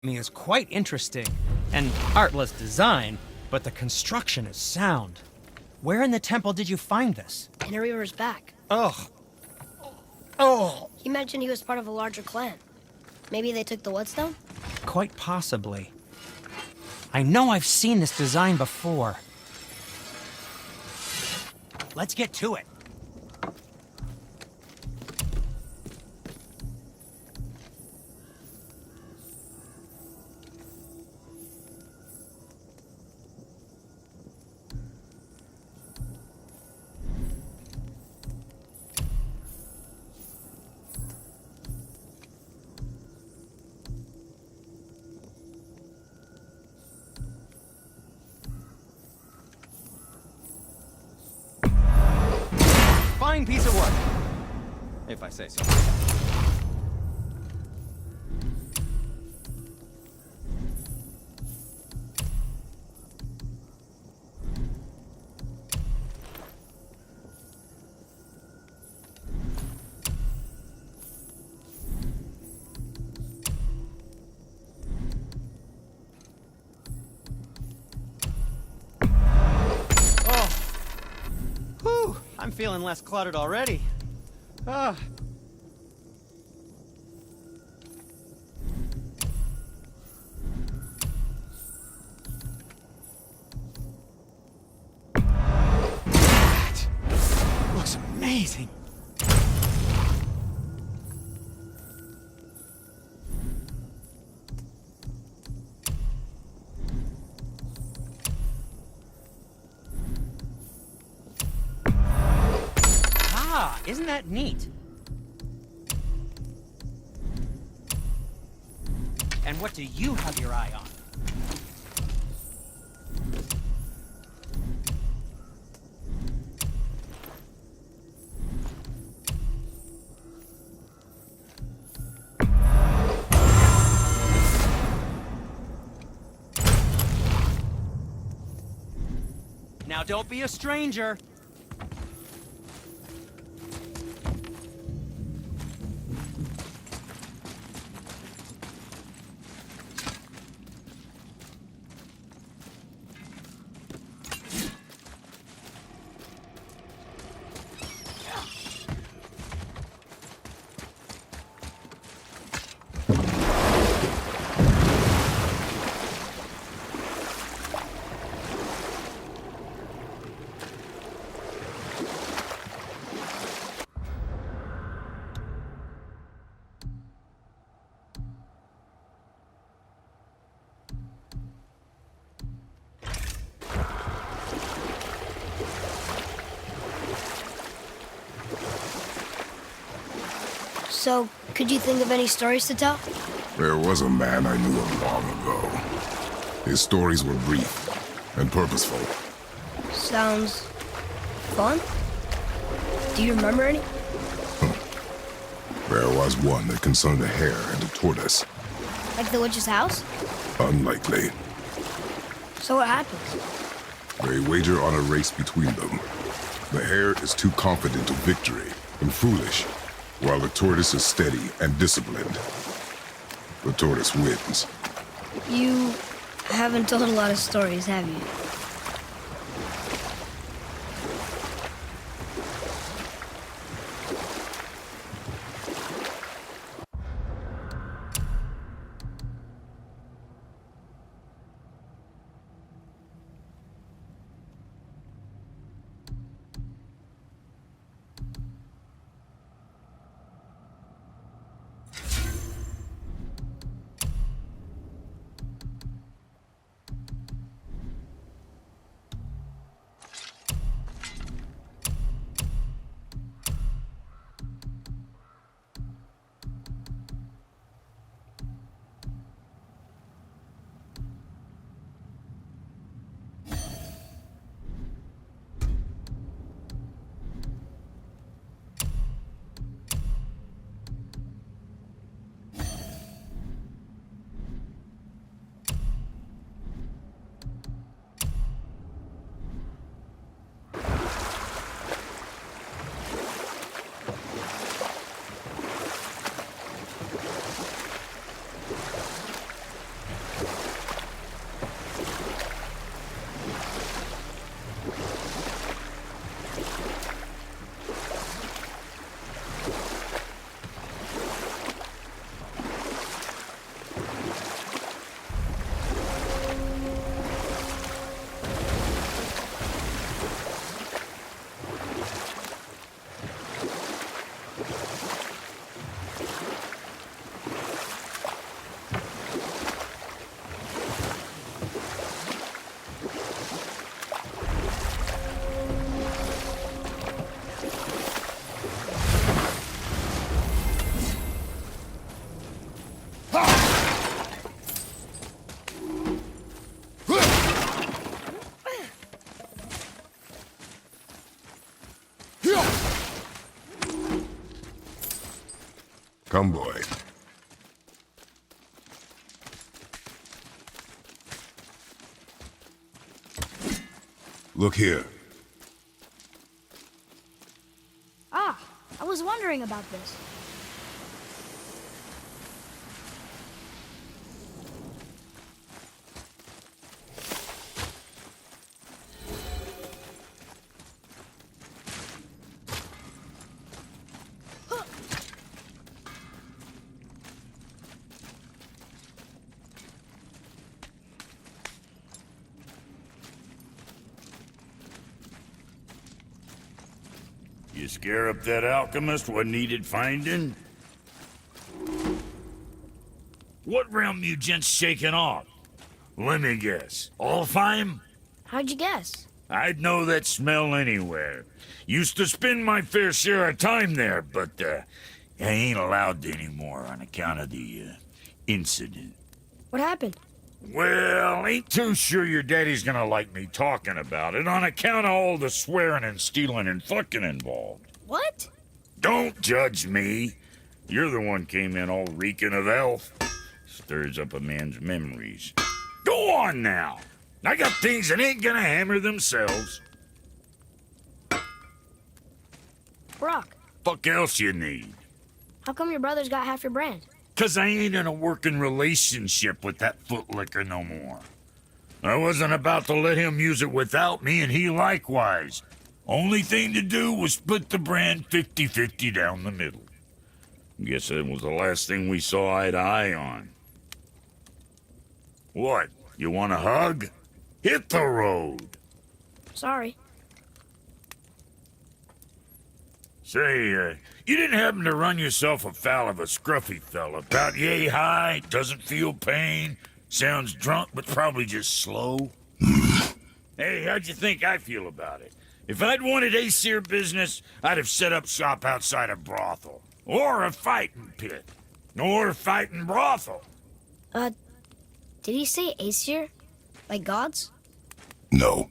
Me is quite interesting. An artless design, but the construction is sound. Where in the temple did you find this? In a Reaver's back. Ugh. Oh. He mentioned he was part of a larger clan. Maybe they took the Whetstone? Quite possibly. I know I've seen this design before. Let's get to it. Fine piece of work, if I say so. I'm feeling less cluttered already. Ah. That looks amazing. Isn't that neat? And what do you have your eye on? Now don't be a stranger. So, could you think of any stories to tell? There was a man I knew of long ago. His stories were brief and purposeful. Sounds fun. Do you remember any? There was one that concerned a hare and a tortoise. Like the witch's house? Unlikely. So what happens? They wager on a race between them. The hare is too confident of victory and foolish, while the tortoise is steady and disciplined. The tortoise wins. You haven't told a lot of stories, have you? Come, boy. Look here. Ah, I was wondering about this. You scare up that alchemist what needed finding? What realm you gents shaking off? Let me guess. Alfheim? How'd you guess? I'd know that smell anywhere. Used to spend my fair share of time there, but I ain't allowed to anymore on account of the incident. What happened? Well, ain't too sure your daddy's gonna like me talking about it on account of all the swearing and stealing and fucking involved. What? Don't judge me. You're the one came in all reeking of elf. Stirs up a man's memories. Go on now. I got things that ain't gonna hammer themselves. Brock, Fuck else you need? how come your brother's got half your brand? 'Cause I ain't in a working relationship with that footlicker no more. I wasn't about to let him use it without me, and he likewise. Only thing to do was split the brand 50-50 down the middle. Guess that was the last thing we saw eye to eye on. What, you want a hug? Hit the road. Sorry. Say, you didn't happen to run yourself afoul of a scruffy fella, about yay high, doesn't feel pain, sounds drunk but probably just slow? Hey, how'd you think I feel about it? If I'd wanted Aesir business, I'd have set up shop outside a brothel. Or a fighting pit. Or a fighting brothel. Did he say Aesir? Like gods? No.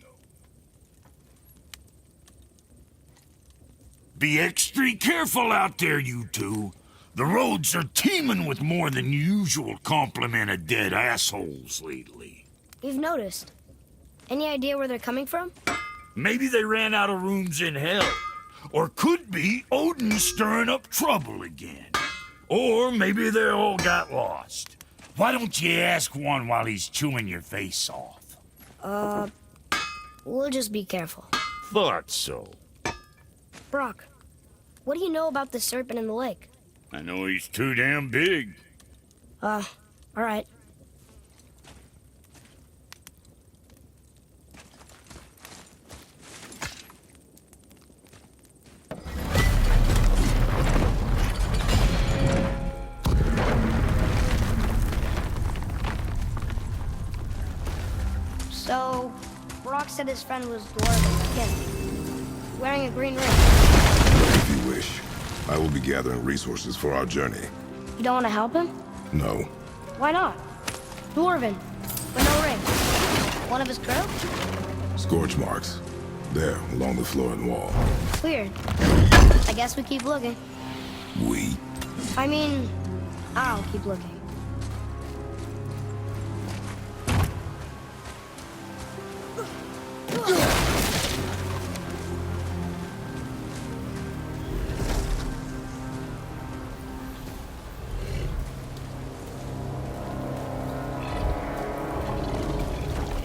Be extra careful out there, you two. The roads are teeming with more than usual complement of dead assholes lately. We've noticed. Any idea where they're coming from? Maybe they ran out of rooms in hell. Or could be Odin stirring up trouble again. Or maybe they all got lost. Why don't you ask one while he's chewing your face off? We'll just be careful. Thought so. Brock, what do you know about the serpent in the lake? I know he's too damn big. All right. So, Brock said his friend was dwarven again, wearing a green ring. If you wish, I will be gathering resources for our journey. You don't want to help him? No. Why not? Dwarven, but no ring. One of his crew? Scorch marks. There, along the floor and wall. Weird. I guess we keep looking. We? I mean, I'll keep looking.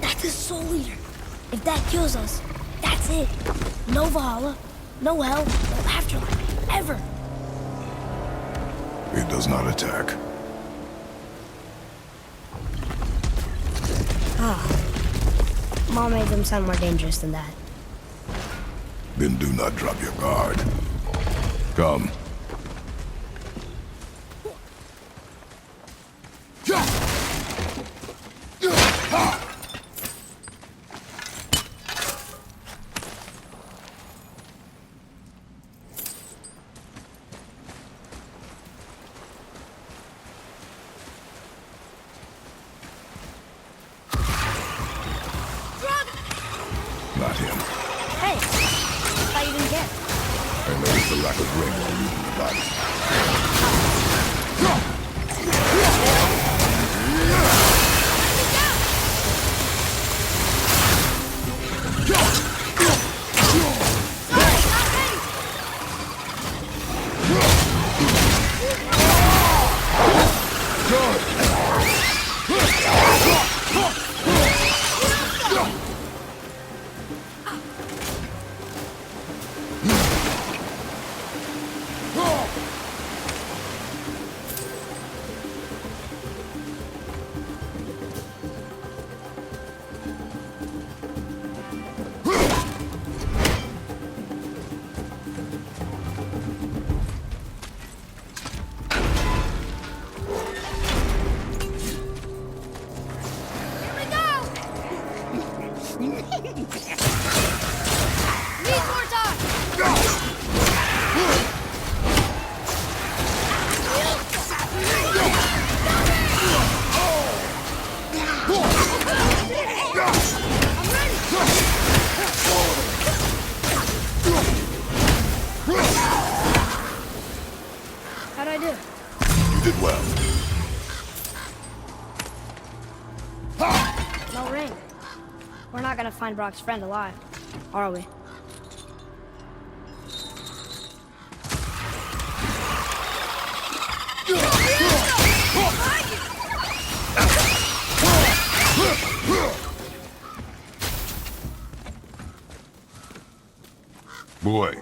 That's the Soul Eater. If that kills us, that's it. No Valhalla, no hell, no afterlife, ever. It does not attack. Mom made them sound more dangerous than that. Then do not drop your guard. Come. Not him. Hey, thought you didn't get. I noticed the lack of ring while reading the body. Need more time! How'd I do? You did well. No ring. We're not gonna find Brock's friend alive, are we? Boy,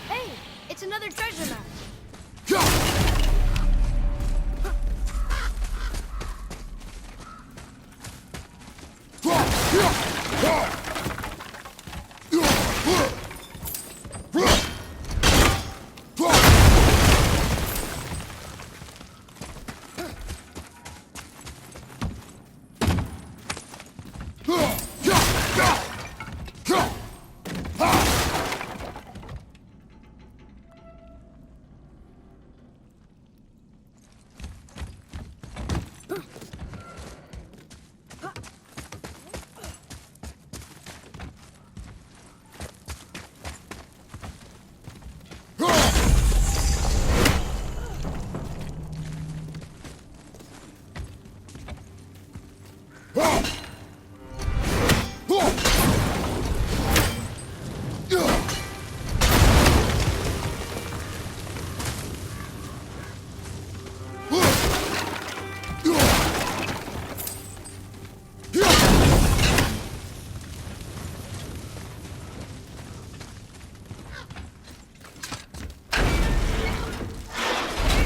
Hey, it's another treasure map.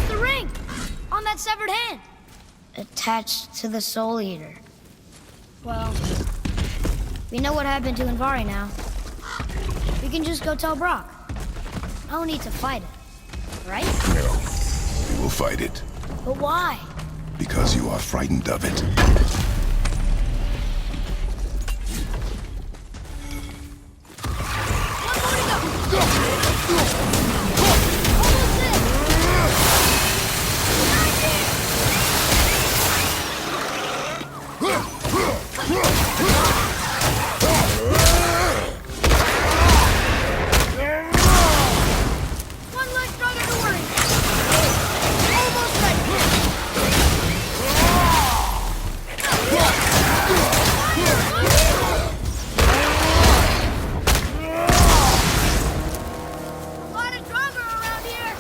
The ring! On that severed hand! Attached to the Soul Eater. Well, we know what happened to Invari now. We can just go tell Brock. No need to fight it, right? no. We will fight it, But why? because you are frightened of it. One less brother to worry. Almost ready. A lot of drama around here.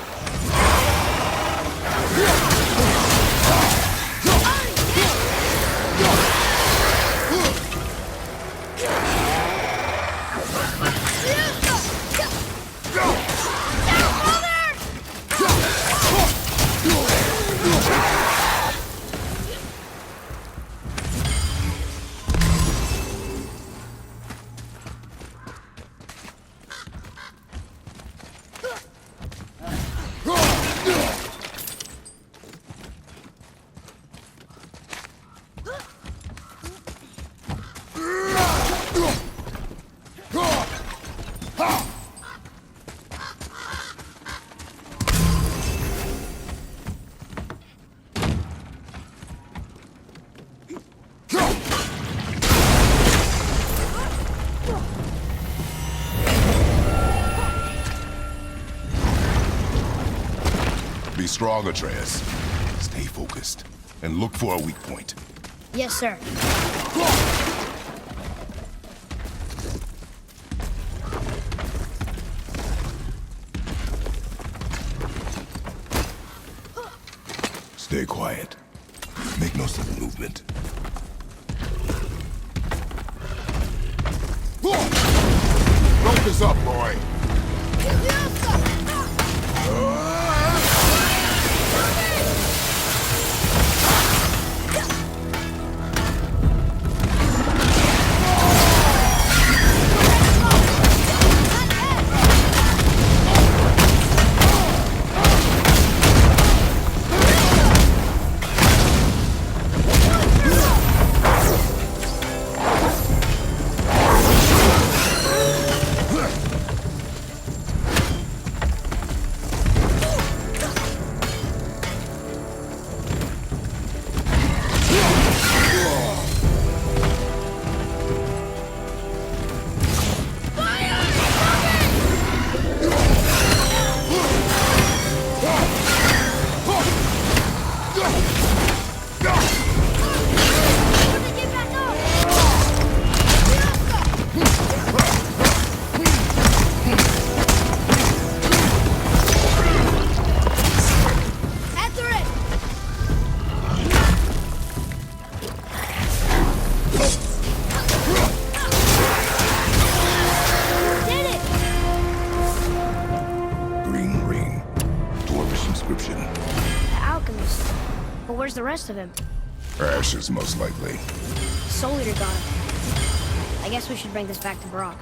Be strong, Atreus. Stay focused, and look for a weak point. Yes, sir. Stay quiet. Make no sudden movement. Focus up, boy. The alchemist. But where's the rest of him? Ashes, most likely. Soul Eater got him. I guess we should bring this back to Brock.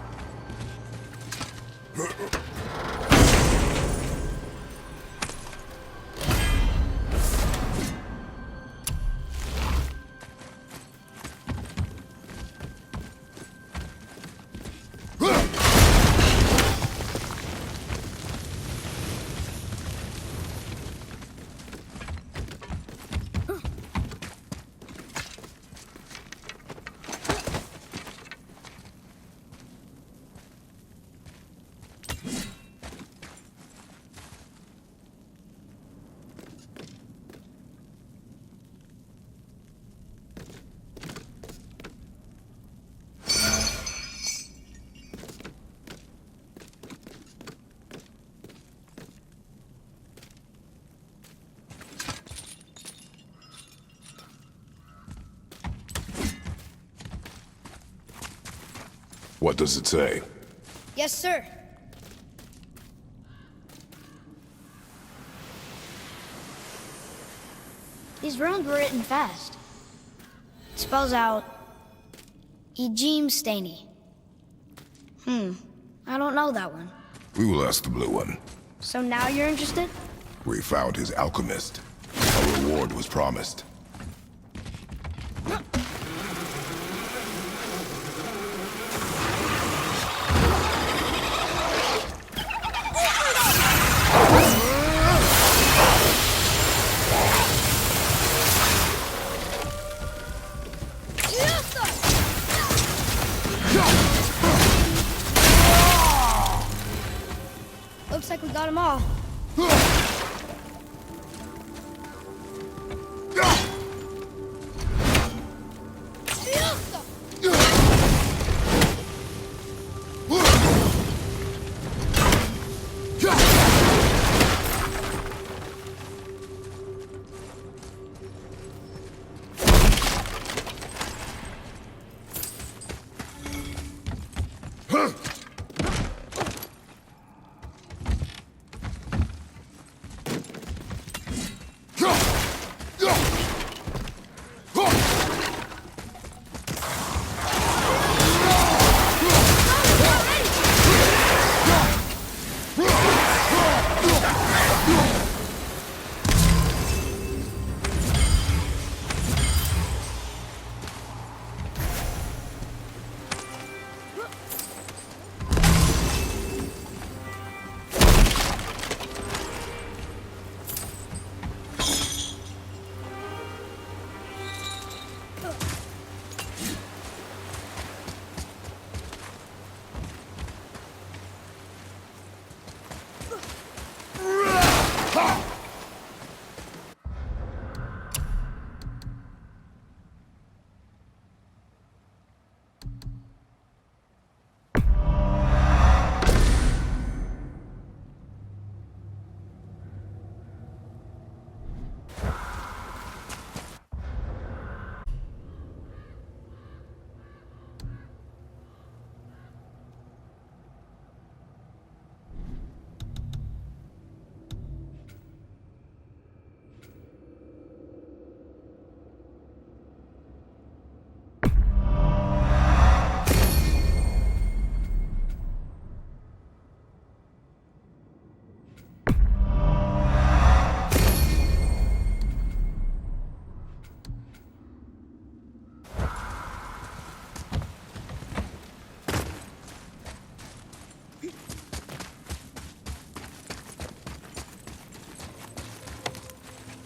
What does it say? Yes, sir. These runes were written fast. It spells out Ejim Staney. I don't know that one. We will ask the blue one. So now you're interested? We found his alchemist. A reward was promised. Looks like we got them all.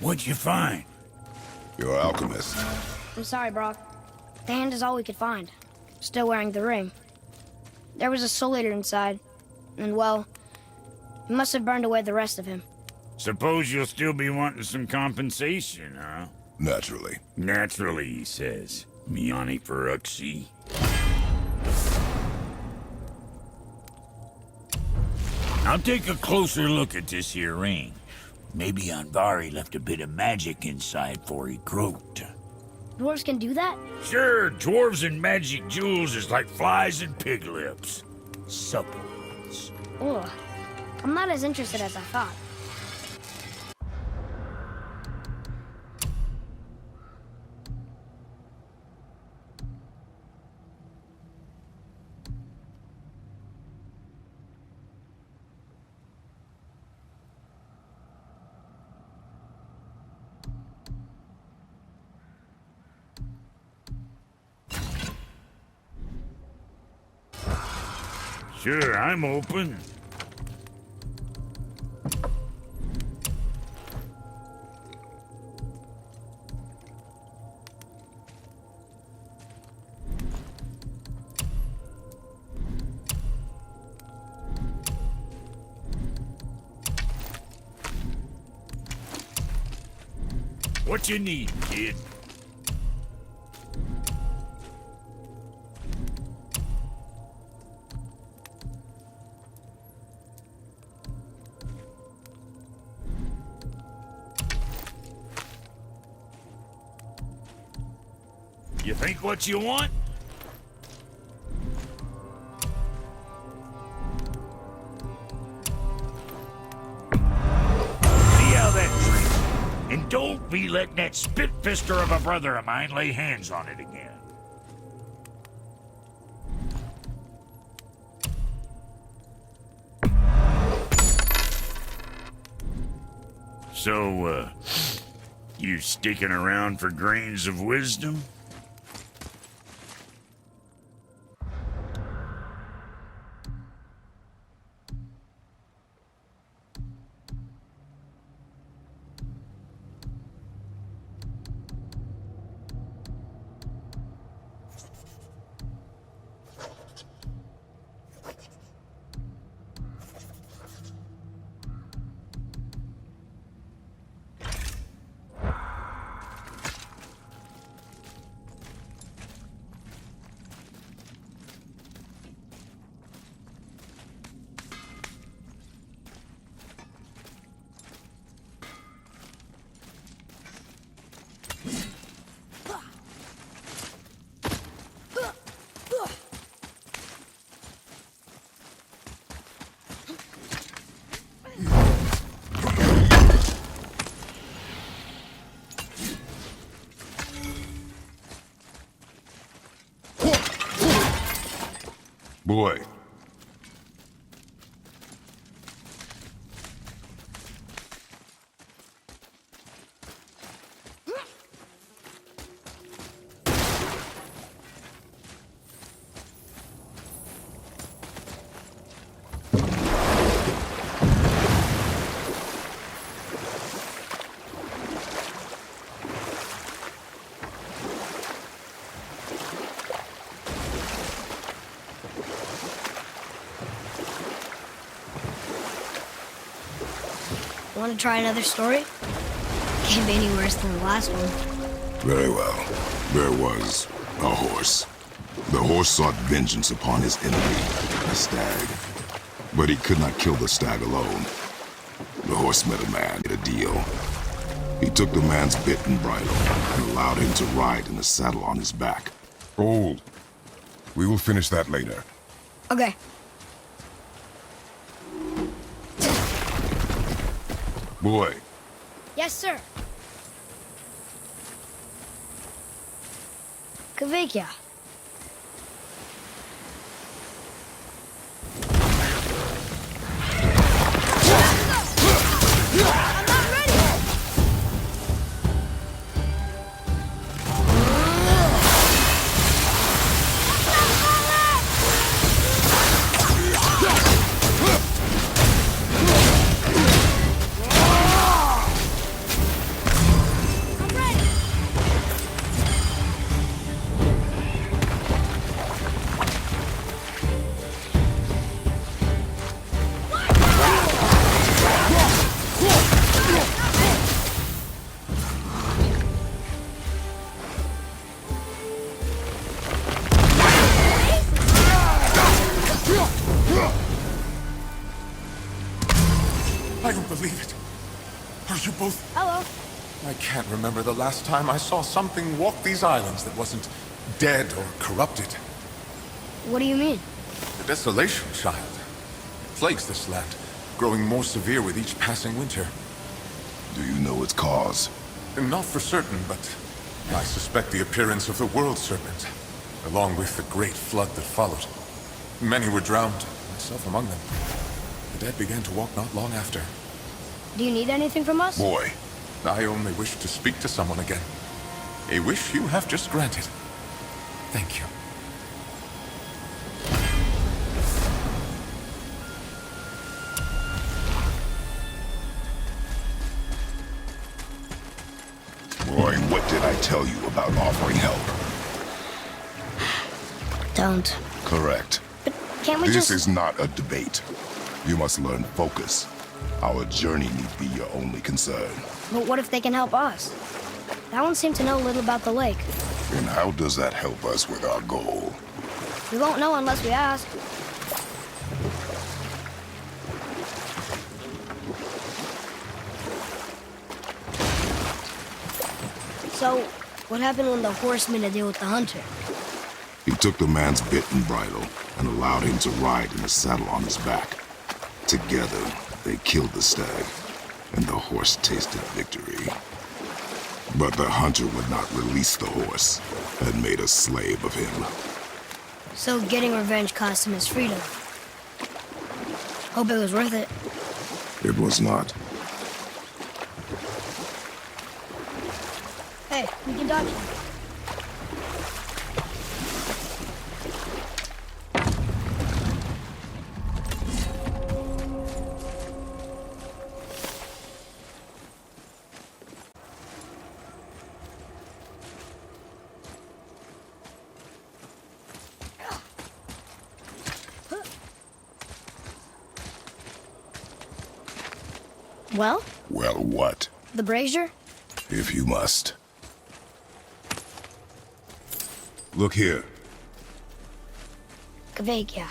What'd you find? Your alchemist. I'm sorry, Brock. The hand is all we could find. Still wearing the ring. There was a Soul Eater inside, and well, he must have burned away the rest of him. Suppose you'll still be wanting some compensation, huh? Naturally. Naturally, he says. Miani Feruxi. I'll take a closer look at this here ring. Maybe Anvari left a bit of magic inside for he croaked. Dwarves can do that? Sure, dwarves and magic jewels is like flies and pig lips. Supple ones. Ugh. I'm not as interested as I thought. Sure, I'm open. What you need, kid? You think what you want? See how that treats. And don't be letting that spit-fister of a brother of mine lay hands on it again. So, you sticking around for grains of wisdom? Boy. Want to try another story? Can't be any worse than the last one. Very well. There was a horse. The horse sought vengeance upon his enemy, a stag. But he could not kill the stag alone. The horse met a man, made a deal. He took the man's bit and bridle and allowed him to ride in the saddle on his back. Hold. We will finish that later. Okay. Boy. Yes, sir. Kavika. I'm not ready! I don't believe it. Are you both... Hello. I can't remember the last time I saw something walk these islands that wasn't dead or corrupted. What do you mean? The desolation, child. It plagues this land, growing more severe with each passing winter. Do you know its cause? Not for certain, but I suspect the appearance of the World Serpent, along with the great flood that followed. Many were drowned, myself among them. The dead began to walk not long after. Do you need anything from us? Boy. I only wish to speak to someone again. A wish you have just granted. Thank you. Roy, what did I tell you about offering help? Don't. Correct. But can't we This just... is not a debate. You must learn focus. Our journey need be your only concern. But what if they can help us? That one seemed to know a little about the lake. And how does that help us with our goal? We won't know unless we ask. So, what happened when the horse made a deal with the hunter? He took the man's bit and bridle and allowed him to ride in a saddle on his back. Together, they killed the stag, and the horse tasted victory. But the hunter would not release the horse and made a slave of him. So getting revenge cost him his freedom. Hope it was worth it. It was not. Hey, we can dodge him. Well, Well, what? the brazier? If you must. Look here. Kveikya.